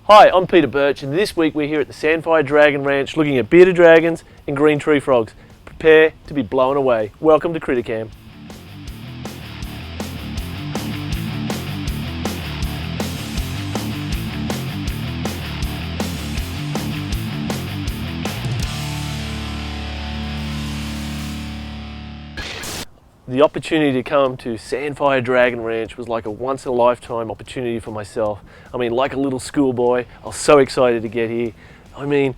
Hi, I'm Peter Birch, and this week we're here at the Sandfire Dragon Ranch looking at bearded dragons and green tree frogs. Prepare to be blown away. Welcome to CritterCam. The opportunity to come to Sandfire Dragon Ranch was like a once-in-a-lifetime opportunity for myself. I mean, like a little schoolboy, I was so excited to get here. I mean,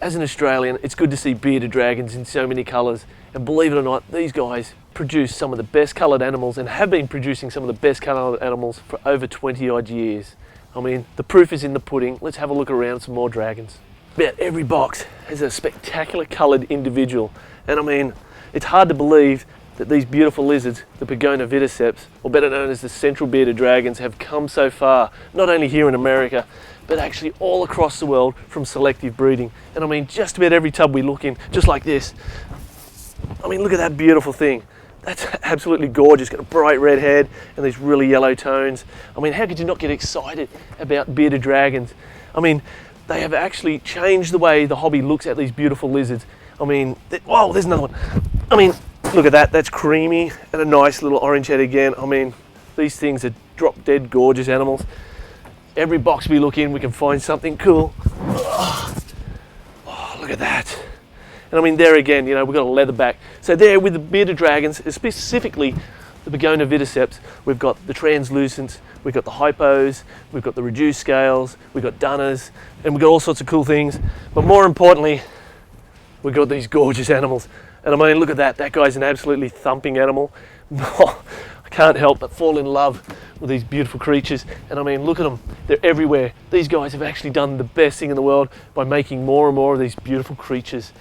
as an Australian, it's good to see bearded dragons in so many colours. And believe it or not, these guys produce some of the best coloured animals and have been producing some of the best coloured animals for over 20 odd years. I mean, the proof is in the pudding. Let's have a look around some more dragons. About every box has a spectacular coloured individual. And I mean, it's hard to believe that these beautiful lizards, the Pagona viticeps, or better known as the central bearded dragons, have come so far, not only here in America, but actually all across the world from selective breeding. And I mean, just about every tub we look in, just like this. I mean, look at that beautiful thing. That's absolutely gorgeous. Got a bright red head and these really yellow tones. I mean, how could you not get excited about bearded dragons? I mean, they have actually changed the way the hobby looks at these beautiful lizards. I mean, whoa, there's another one. I mean, look at that, that's creamy and a nice little orange head again. I mean, these things are drop dead gorgeous animals. Every box we look in, we can find something cool. Oh, look at that. And I mean, there again, you know, we've got a leatherback. So there with the bearded dragons, specifically the Pagona viticeps, we've got the translucents, we've got the hypos, we've got the reduced scales, we've got dunners, and we've got all sorts of cool things. But more importantly, we've got these gorgeous animals. And I mean, look at that. That guy's an absolutely thumping animal. I can't help but fall in love with these beautiful creatures. And I mean, look at them. They're everywhere. These guys have actually done the best thing in the world by making more and more of these beautiful creatures.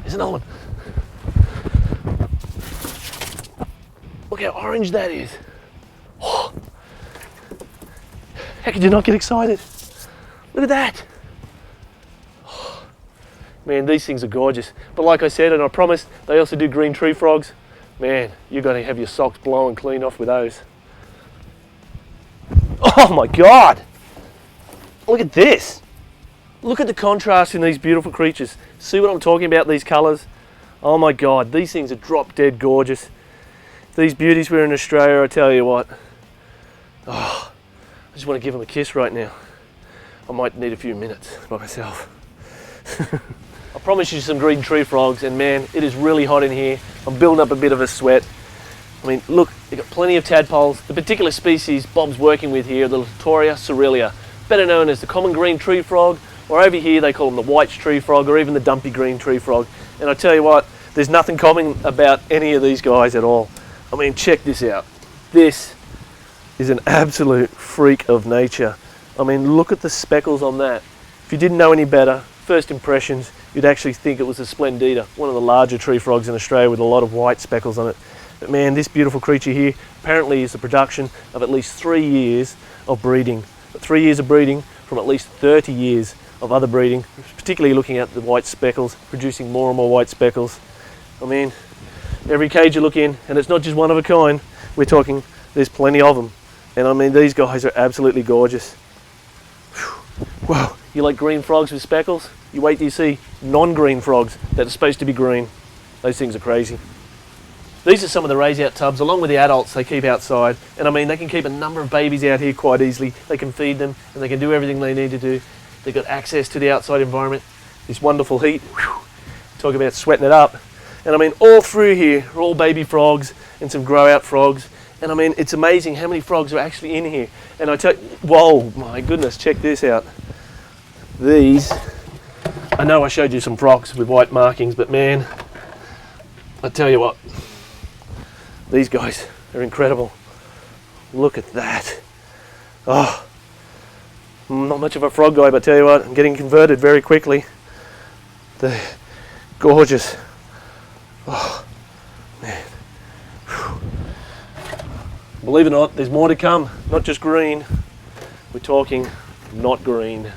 There's another one. Look how orange that is. Oh. How could you not get excited? Look at that. Man, these things are gorgeous. But like I said, and I promised, they also do green tree frogs. Man, you're going to have your socks blowing clean off with those. Oh my God! Look at this. Look at the contrast in these beautiful creatures. See what I'm talking about, these colours? Oh my God, these things are drop dead gorgeous. These beauties were in Australia, I tell you what. Oh, I just want to give them a kiss right now. I might need a few minutes by myself. I promised you some green tree frogs, and man, it is really hot in here. I'm building up a bit of a sweat. I mean, look, they've got plenty of tadpoles. The particular species Bob's working with here, the Latoria cerealia, better known as the common green tree frog, or over here they call them the white tree frog, or even the dumpy green tree frog. And I tell you what, there's nothing common about any of these guys at all. I mean, check this out. This is an absolute freak of nature. I mean, look at the speckles on that. If you didn't know any better, first impressions, you'd actually think it was a Splendida, one of the larger tree frogs in Australia with a lot of white speckles on it. But man, this beautiful creature here apparently is the production of at least 3 years of breeding. But 3 years of breeding from at least 30 years of other breeding, particularly looking at the white speckles, producing more and more white speckles. I mean, every cage you look in, and it's not just one of a kind, we're talking, there's plenty of them. And I mean, these guys are absolutely gorgeous. Wow, you like green frogs with speckles? You wait till you see non-green frogs that are supposed to be green. Those things are crazy. These are some of the raise-out tubs, along with the adults they keep outside. And I mean, they can keep a number of babies out here quite easily. They can feed them, and they can do everything they need to do. They've got access to the outside environment, this wonderful heat. Whew, talk about sweating it up. And I mean, all through here are all baby frogs and some grow-out frogs. And I mean, it's amazing how many frogs are actually in here. And I tell you, whoa, my goodness, check this out. These, I know I showed you some frogs with white markings, but man, I tell you what, these guys are incredible. Look at that. Oh, I'm not much of a frog guy, but I tell you what, I'm getting converted very quickly. They're gorgeous. Oh, man. Whew. Believe it or not, there's more to come, not just green. We're talking not green.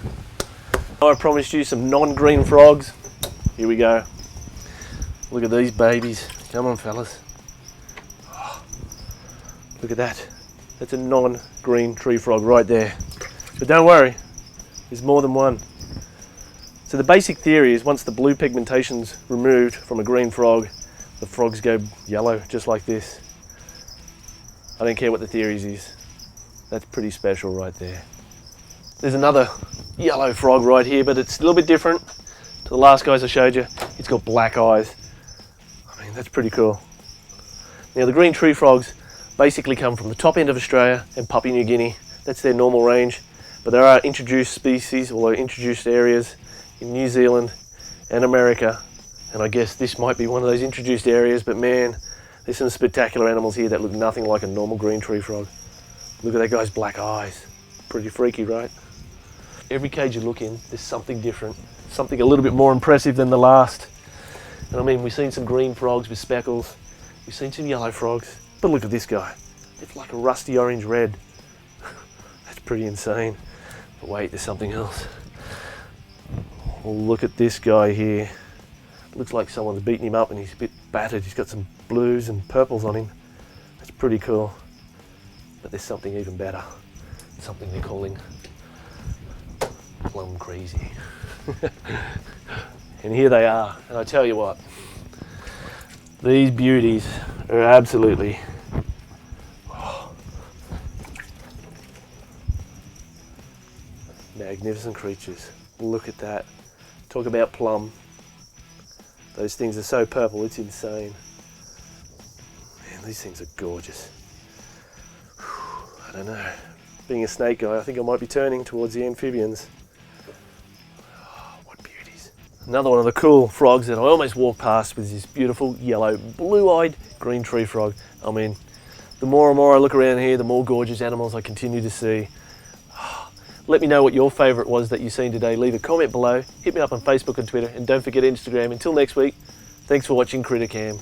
I promised you some non-green frogs. Here we go. Look at these babies. Come on, fellas. Oh, look at that. That's a non-green tree frog right there. But don't worry, There's more than one. So the basic theory is once the blue pigmentation's removed from a green frog, the frogs go yellow, just like this. I don't care what the theory is. That's pretty special right there. There's another yellow frog right here, but it's a little bit different to the last guys I showed you. It's got black eyes. I mean, that's pretty cool. Now the green tree frogs basically come from the top end of Australia and Papua New Guinea. That's their normal range. But there are introduced species, or introduced areas in New Zealand and America. And I guess this might be one of those introduced areas, but man, there's some spectacular animals here that look nothing like a normal green tree frog. Look at that guy's black eyes. Pretty freaky, right? Every cage you look in, there's something different. Something a little bit more impressive than the last. And I mean, we've seen some green frogs with speckles. We've seen some yellow frogs. But look at this guy. It's like a rusty orange red. That's pretty insane. But wait, there's something else. Well, look at this guy here. Looks like someone's beaten him up and he's a bit battered. He's got some blues and purples on him. That's pretty cool. But there's something even better. Something they're calling plum crazy. And here they are. And I tell you what, these beauties are absolutely magnificent creatures. Look at that. Talk about plum. Those things are so purple, it's insane. Man, these things are gorgeous. I don't know. Being a snake guy, I think I might be turning towards the amphibians. Oh, what beauties. Another one of the cool frogs that I almost walked past was this beautiful yellow, blue-eyed green tree frog. I mean, the more and more I look around here, the more gorgeous animals I continue to see. Let me know what your favourite was that you've seen today. Leave a comment below, hit me up on Facebook and Twitter, and don't forget Instagram. Until next week, thanks for watching Critter Cam.